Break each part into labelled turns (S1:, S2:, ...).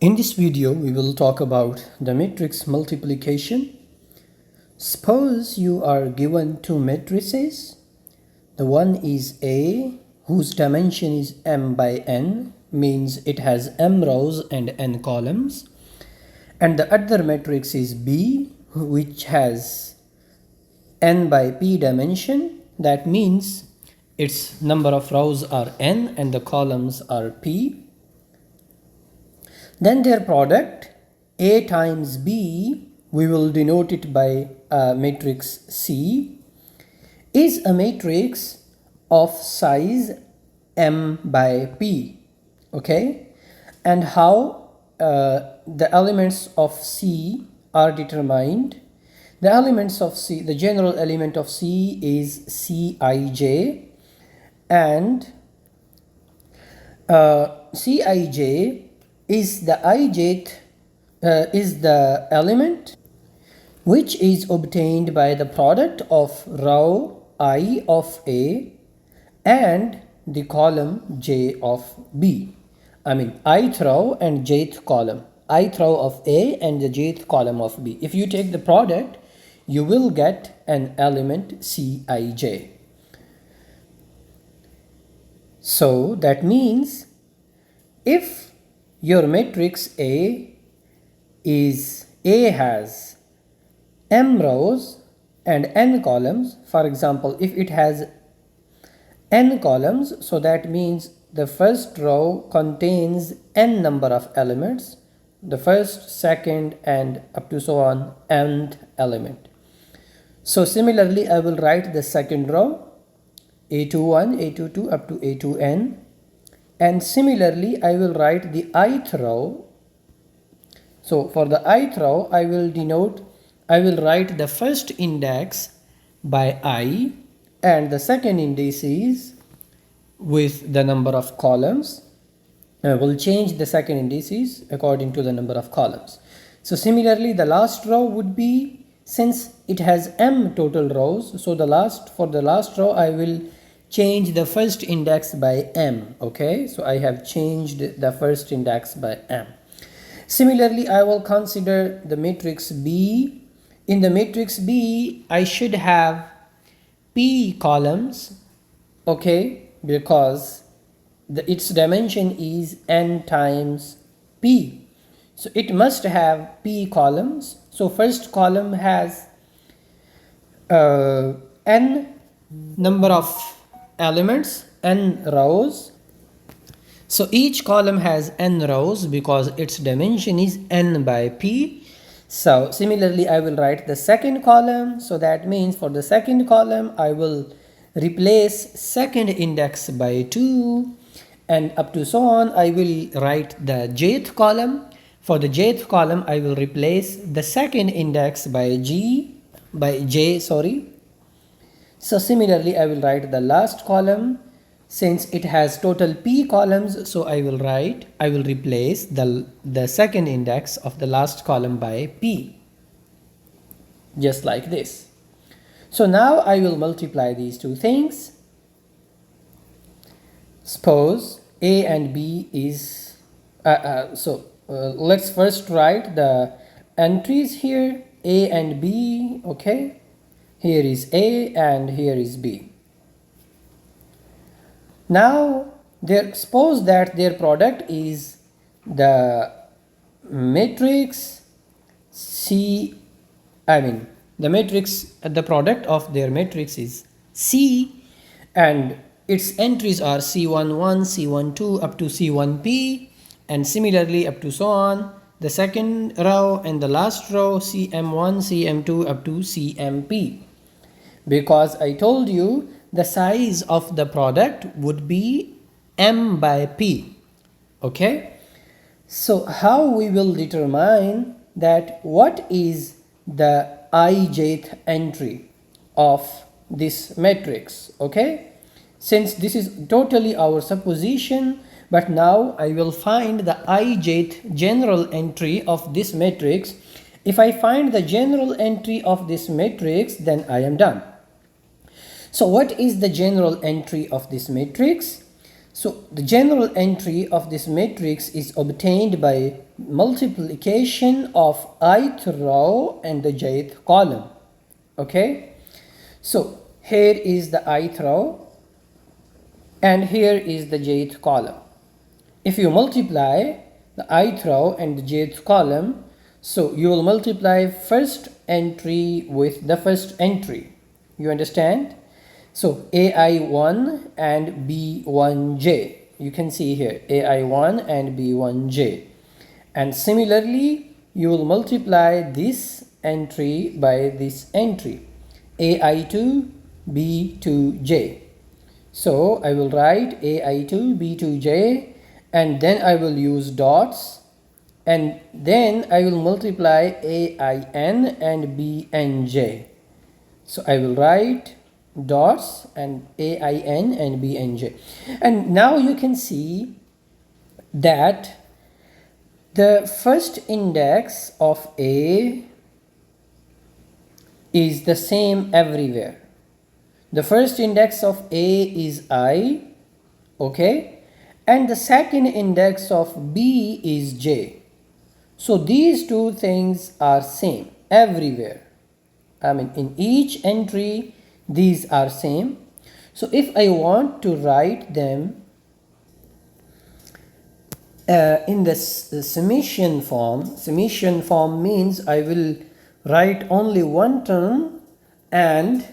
S1: In this video, we will talk about the matrix multiplication. Suppose you are given two matrices. The one is A, whose dimension is m by n, means it has m rows and n columns. And the other matrix is B, which has n by p dimension. That means its number of rows are n and the columns are p. Then their product, A times B, we will denote it by matrix C, is a matrix of size m by p. Okay? And how the elements of C are determined. The elements of C, the general element of C is Cij, and Cij is the ijth is the element which is obtained by the product of row I of A and the column J of B. I mean ith row and jth column. Ith row of A and the jth column of B. If you take the product, you will get an element Cij. So that means if your matrix A has m rows and n columns, for example, if it has n columns, so that means the first row contains n number of elements, the first, second, and up to so on, nth element. So similarly, I will write the second row, A21, A22 up to A2n. And similarly, I will write the ith row. So for the ith row, I will write the first index by I and the second indices with the number of columns. I will change the second indices according to the number of columns. So similarly, the last row would be, since it has m total rows, so for the last row, I will change the first index by m. Okay, so I have changed the first index by m. Similarly, I will consider the matrix B. In the matrix B, I should have p columns, okay, because its dimension is n times p. So it must have p columns. So first column has n number of elements, n rows. So each column has n rows because its dimension is n by p. So similarly, I will write the second column. So that means for the second column, I will replace second index by 2, and up to so on. I will write the jth column. For the jth column, I will replace the second index by j. So similarly, I will write the last column. Since it has total p columns, so I will replace the second index of the last column by p. Just like this. So now I will multiply these two things. Suppose A and B is, let's first write the entries here, A and B, okay? Here is A and here is B. Now, suppose that their product is the matrix C, the product of their matrix is C, and its entries are C11, C12 up to C1p, and similarly up to so on. The second row and the last row, CM1, CM2 up to CMP. Because I told you the size of the product would be m by p. Okay? So how we will determine that what is the ijth entry of this matrix? Okay? Since this is totally our supposition, but now I will find the ijth general entry of this matrix. If I find the general entry of this matrix, then I am done. So what is the general entry of this matrix? So the general entry of this matrix is obtained by multiplication of ith row and the jth column. Okay, so here is the ith row and here is the jth column. If you multiply the ith row and the jth column, so you will multiply first entry with the first entry. You understand? So AI1 and B1J. You can see here AI1 and B1J. And similarly, you will multiply this entry by this entry AI2 B2J. So I will write AI2 B2J and then I will use dots and then I will multiply AIN and BNJ. So I will write dots and AIN and BNJ. And now you can see that the first index of A is the same everywhere. The first index of A is I, okay, and the second index of B is J. So these two things are same everywhere. I mean, in each entry these are same. So if I want to write them in the summation form means I will write only one term and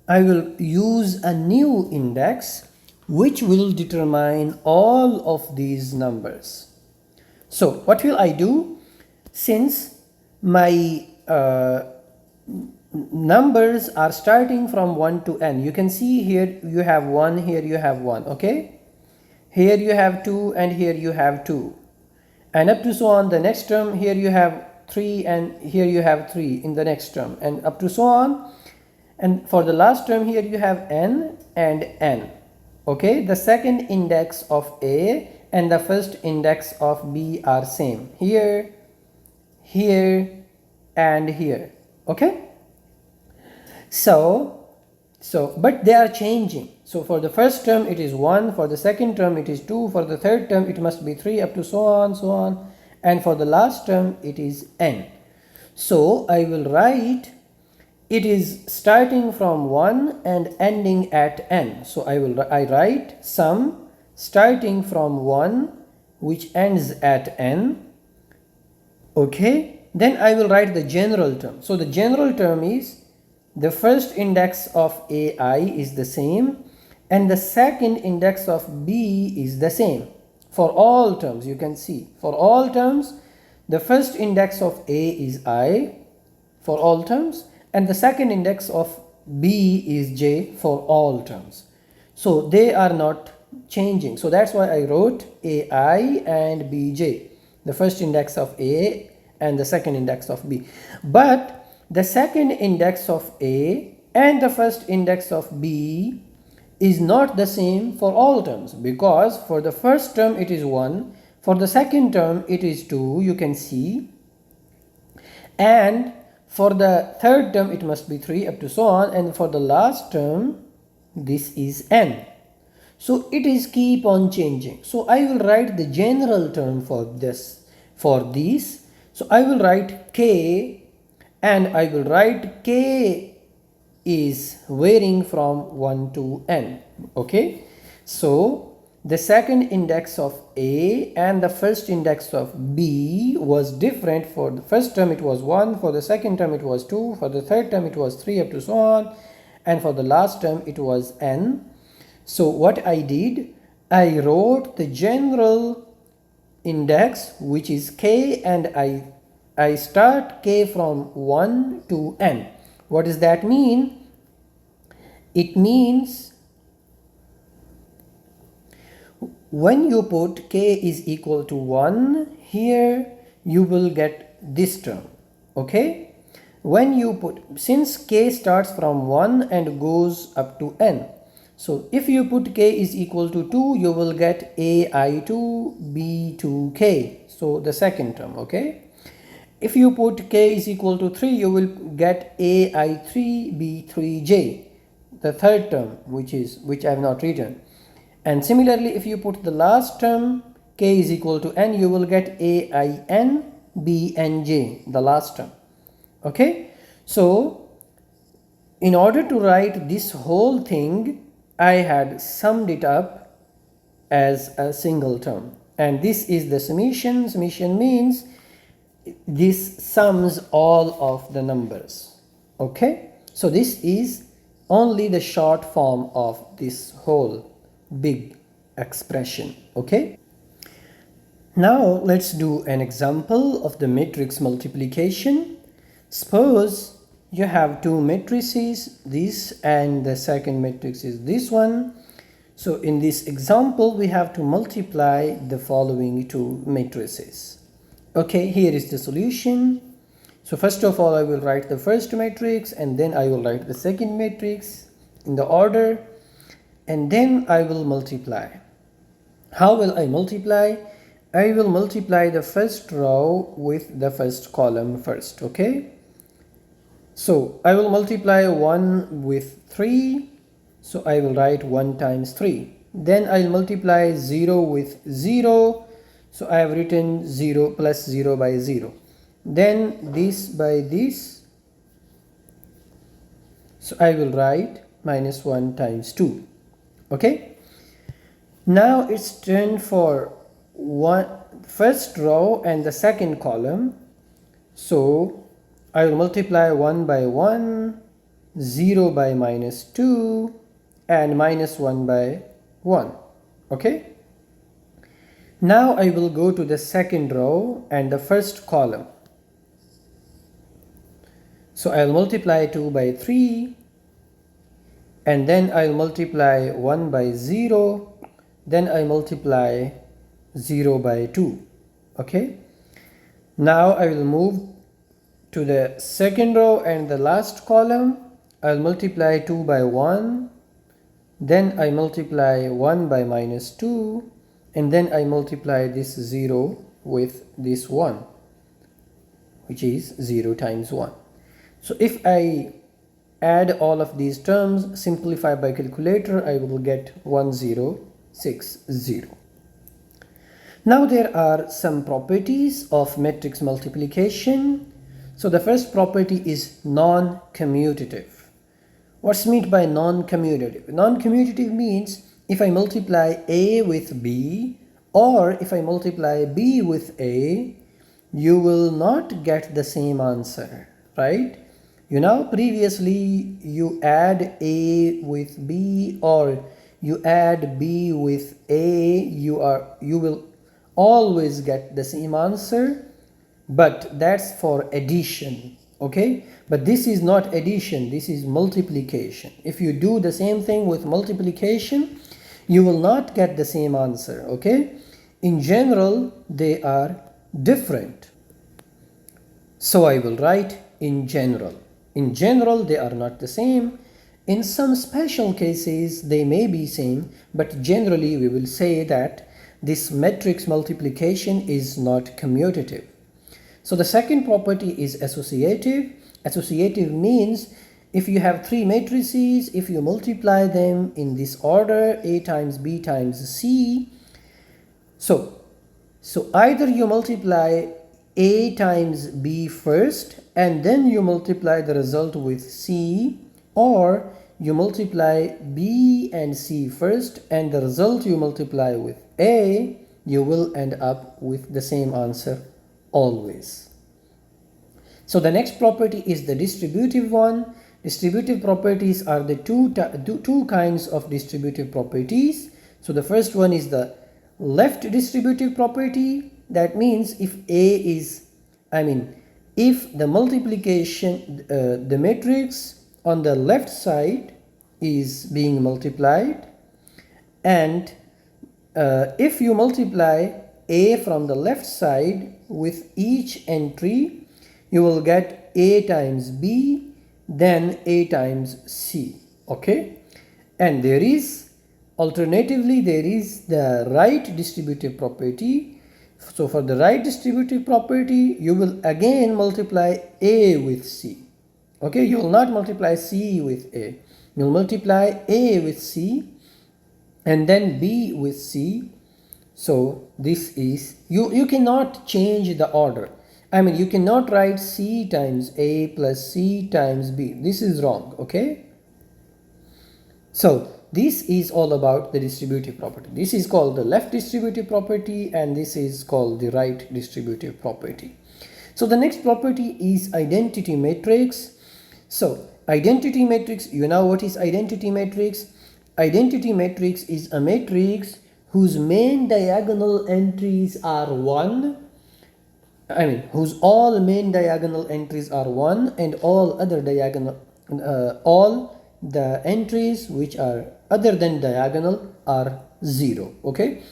S1: I will use a new index which will determine all of these numbers. So what will I do? Since my numbers are starting from 1 to n, you can see here you have 1, here you have 1, okay? Here you have 2 and here you have 2. And up to so on the next term, here you have 3 and here you have 3 in the next term and up to so on. And for the last term here you have n and n. Okay, the second index of A and the first index of B are same. Here, here and here. Okay. But they are changing. So for the first term it is 1, for the second term it is 2, for the third term it must be 3 up to so on. And for the last term it is n. So I will write it is starting from 1 and ending at n. So I write sum starting from 1 which ends at n. Okay, then I will write the general term. So the general term is the first index of AI is the same and the second index of B is the same for all terms. You can see for all terms the first index of A is I for all terms and the second index of B is J for all terms. So they are not changing. So that's why I wrote AI and BJ, the first index of A and the second index of B. But the second index of A and the first index of B is not the same for all terms, because for the first term it is 1, for the second term it is 2, you can see, and for the third term it must be 3 up to so on, and for the last term this is n. So it is keep on changing. So I will write the general term for these. So I will write k and I will write k is varying from 1 to n. Okay, so the second index of A and the first index of B was different. For the first term it was 1, for the second term it was 2, for the third term it was 3 up to so on, and for the last term it was n. So what I did, I wrote the general index which is k and I start k from 1 to n. What does that mean? It means when you put k is equal to 1 here, you will get this term. Okay, when you put, since k starts from 1 and goes up to n, so if you put k is equal to 2, you will get ai2 b2k, so the second term. Okay, if you put k is equal to 3, you will get ai3 b3j, the third term, which I have not written. And similarly, if you put the last term k is equal to n, you will get a, I, n, b, and j, the last term. Okay, so in order to write this whole thing, I had summed it up as a single term, and this is the summation. Summation means this sums all of the numbers. Okay, so this is only the short form of this whole big expression. Okay, now let's do an example of the matrix multiplication. Suppose you have two matrices, this and the second matrix is this one. So in this example, we have to multiply the following two matrices. Okay, here is the solution. So first of all, I will write the first matrix and then I will write the second matrix in the order, and then I will multiply. How will I multiply? I will multiply the first row with the first column first. Okay, so I will multiply 1 with 3. So I will write 1 times 3. Then I'll multiply 0 with 0. So I have written 0 plus 0 by 0. Then this by this. So I will write minus 1 times 2. Okay. Now it's turn for first row and the second column. So I will multiply 1 by 1, 0 by minus 2, and minus 1 by 1. Okay. Now I will go to the second row and the first column. So I will multiply 2 by 3, and then I will multiply 1 by 0, then I multiply 0 by 2. Okay. Now I will move to the second row and the last column. I will multiply 2 by 1, then I multiply 1 by minus 2, and then I multiply this 0 with this 1, which is 0 times 1. So if I add all of these terms, simplify by calculator, I will get 1060. Now there are some properties of matrix multiplication. So the first property is non-commutative. What's meant by non-commutative? Non-commutative means if I multiply A with B, or if I multiply B with A, you will not get the same answer, right? You know, previously you add A with B or you add B with A, you will always get the same answer, but that's for addition. Okay, but this is not addition, this is multiplication. If you do the same thing with multiplication, you will not get the same answer. Okay, in general they are different, so I will write in general. In general they are not the same. In some special cases they may be same, but generally we will say that this matrix multiplication is not commutative. So the second property is associative. Associative means if you have three matrices, if you multiply them in this order, A times B times C, so either you multiply A times B first and then you multiply the result with C, or you multiply B and C first and the result you multiply with A, you will end up with the same answer always. So the next property is the distributive one. Distributive properties are the two kinds of distributive properties. So the first one is the left distributive property. That means if if the multiplication, the matrix on the left side is being multiplied, and if you multiply A from the left side with each entry, you will get A times B, then A times C. Okay, and there is alternatively there is the right distributive property. So for the right distributive property, you will again multiply A with C. Okay, you will not multiply C with A, you will multiply A with C, and then B with C. So this is, you cannot change the order. I mean, you cannot write C times A plus C times B. This is wrong, okay? So this is all about the distributive property. This is called the left distributive property, and this is called the right distributive property. So the next property is identity matrix. So identity matrix, you know what is identity matrix? Identity matrix is a matrix whose main diagonal entries are 1. Whose all main diagonal entries are 1 and all other diagonal, all the entries which are other than diagonal are 0, okay?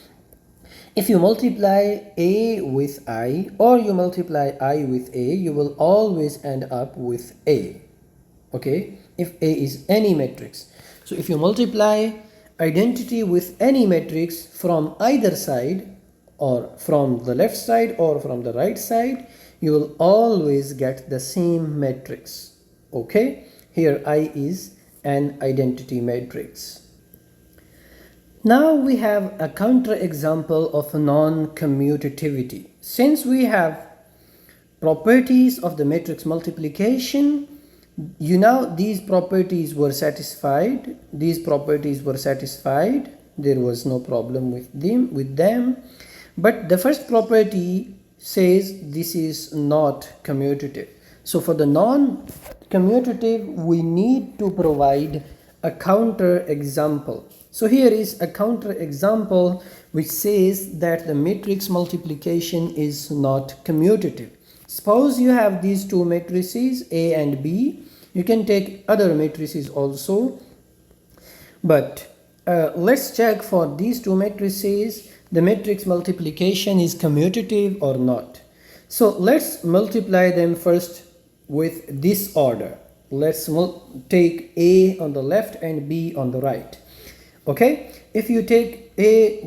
S1: If you multiply A with I or you multiply I with A, you will always end up with A, okay? If A is any matrix. So if you multiply identity with any matrix from either side, or from the left side or from the right side, you will always get the same matrix, okay? Here I is an identity matrix. Now we have a counterexample of non-commutativity. Since we have properties of the matrix multiplication, you know these properties were satisfied. These properties were satisfied. There was no problem with them. But the first property says this is not commutative. So for the non-commutative, we need to provide a counter example. So here is a counter example which says that the matrix multiplication is not commutative. Suppose you have these two matrices A and B. You can take other matrices also, but let's check for these two matrices the matrix multiplication is commutative or not. So let's multiply them first with this order. Let's take A on the left and B on the right. Okay, if you take A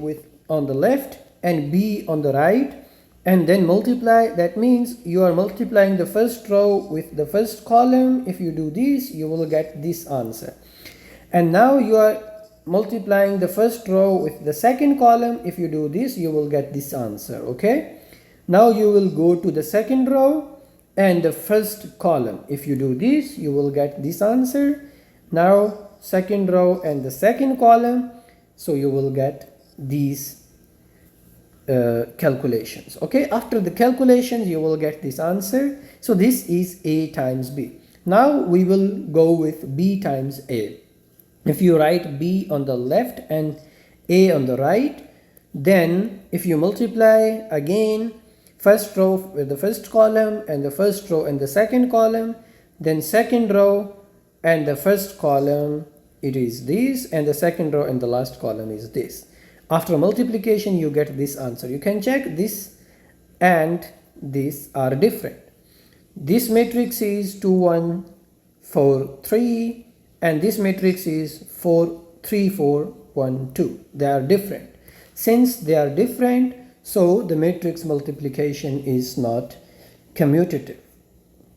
S1: on the left and B on the right and then multiply, that means you are multiplying the first row with the first column. If you do this, you will get this answer. And now you are multiplying the first row with the second column. If you do this, you will get this answer, okay? Now you will go to the second row and the first column. If you do this, you will get this answer. Now second row and the second column, so you will get these calculations, okay? After the calculations, you will get this answer. So this is A times B. Now we will go with B times A. If you write B on the left and A on the right, then if you multiply again first row with the first column and the first row and the second column, then second row and the first column, it is this, and the second row and the last column is this. After multiplication, you get this answer. You can check this and this are different. This matrix is 2 1 4 3 and this matrix is 4 3 4 1 2. They are different. Since they are different, so the matrix multiplication is not commutative.